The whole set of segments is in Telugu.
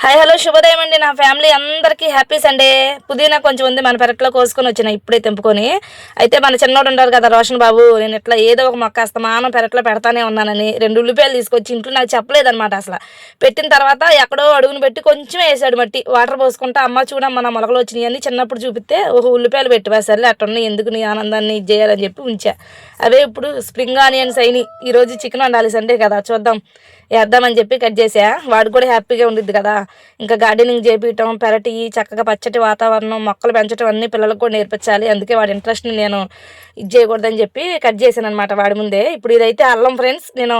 హాయ్ హలో శుభోదయం అండి. నా ఫ్యామిలీ అందరికీ హ్యాపీ సండే. పుదీనా కొంచెం ఉంది మన పెరట్లో కోసుకొని వచ్చిన ఇప్పుడే తెంపుకొని. అయితే మన చిన్నోడు ఉంటారు కదా రోషన్ బాబు, నేను ఇట్లా ఏదో ఒక మొక్క అస్తమానం పెరట్లో పెడతానే ఉన్నానని 2 ఉల్లిపాయలు తీసుకొచ్చి ఇంట్లో నాకు చెప్పలేదన్నమాట. అసలు పెట్టిన తర్వాత ఎక్కడో అడుగును పెట్టి కొంచెం వేసాడు మట్టి వాటర్ పోసుకుంటా. అమ్మ చూడమ్మ నా మొలకలు వచ్చినాయి అని చిన్నప్పుడు చూపిస్తే ఒక ఉల్లిపాయలు పెట్టి సర్లే అట్టున్నాయి ఎందుకు నీ ఆనందాన్ని ఇది చేయాలని చెప్పి ఉంచా. అవే ఇప్పుడు స్ప్రింగ్ ఆనియన్స్ అయినాయి. ఈరోజు చికెన్ వండాలి సండే కదా, చూద్దాం వేద్దామని చెప్పి కట్ చేసా. వాడు కూడా హ్యాపీగా ఉండిద్ది కదా. ఇంకా గార్డెనింగ్ చేపించడం, పెరటి చక్కగా పచ్చటి వాతావరణం, మొక్కలు పెంచడం అన్నీ పిల్లలకు కూడా నేర్పించాలి. అందుకే వాడి ఇంట్రెస్ట్ని నేను ఇది చేయకూడదని చెప్పి కట్ చేశాను అనమాట వాడి ముందే. ఇప్పుడు ఇదైతే అల్లం ఫ్రెండ్స్, నేను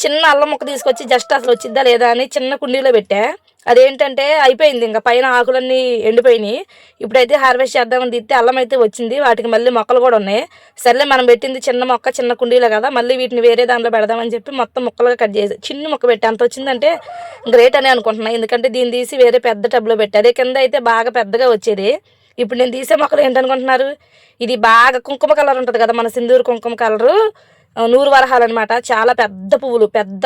చిన్న అల్లం ముక్క తీసుకొచ్చి జస్ట్ అసలు వచ్చిద్దా లేదా అని చిన్న కుండీలో పెట్టా. అదేంటంటే అయిపోయింది, ఇంకా పైన ఆకులన్నీ ఎండిపోయినాయి. ఇప్పుడైతే హార్వెస్ట్ చేద్దామని తీస్తే అల్లం అయితే వచ్చింది. వాటికి మళ్ళీ మొక్కలు కూడా ఉన్నాయి. సర్లే మనం పెట్టింది చిన్న మొక్క చిన్న కుండీలో కదా, మళ్ళీ వీటిని వేరే దాంట్లో పెడదామని చెప్పి మొత్తం ముక్కలుగా కట్ చేసి చిన్న మొక్క పెట్టి అంత వచ్చిందంటే గ్రేట్ అని అనుకుంటున్నాను. ఎందుకంటే దీన్ని తీసి వేరే పెద్ద టబ్లో పెట్టి అదే కింద అయితే బాగా పెద్దగా వచ్చేది. ఇప్పుడు నేను తీసే మొక్కలు ఏంటనుకుంటున్నారు, ఇది బాగా కుంకుమ కలర్ ఉంటుంది కదా, మన సింధూరు కుంకుమ కలరు నూరు వరహాలు అనమాట. చాలా పెద్ద పువ్వులు, పెద్ద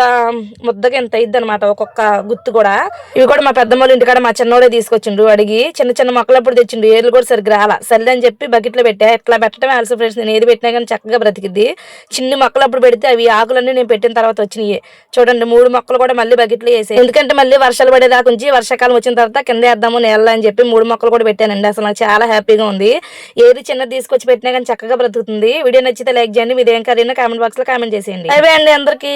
ముద్దగా ఎంత అయింది అనమాట ఒక్కొక్క గుత్తు కూడా. ఇవి కూడా మా పెద్దమ్మోళ్ళ ఇంటికాడ మా చిన్నోడే తీసుకొచ్చిండు అడిగి. చిన్న చిన్న మొక్కలు అప్పుడు తెచ్చిండు, ఏర్లు కూడా సరిగ్గా రాలా. సర్లే అని చెప్పి బకెట్లో పెట్టా. ఇట్లా పెట్టడమే అలసి ఫ్రెండ్స్, నేను ఏది పెట్టినా కానీ చక్కగా బ్రతికిద్ది. చిన్ని మొక్కలు అప్పుడు పెడితే అవి ఆకులన్నీ నేను పెట్టిన తర్వాత వచ్చినాయి. చూడండి 3 మొక్కలు కూడా మళ్ళీ బకెట్లో వేసాయి. ఎందుకంటే మళ్ళీ వర్షాలు పడేదాకా ఉంచి వర్షాకాలం వచ్చిన తర్వాత కింద వేద్దాము నేల అని చెప్పి 3 మొక్కలు కూడా పెట్టానండి. అసలు నాకు చాలా హ్యాపీగా ఉంది. ఏది చిన్నది తీసుకొచ్చి పెట్టినా కానీ చక్కగా బ్రతుకుతుంది. వీడియో నచ్చితే లైక్ చేయండి. మీదేం కరీనా కామెంట్ బాక్స్ లో కామెంట్ చేసేయండి. అవే అండి అందరికీ.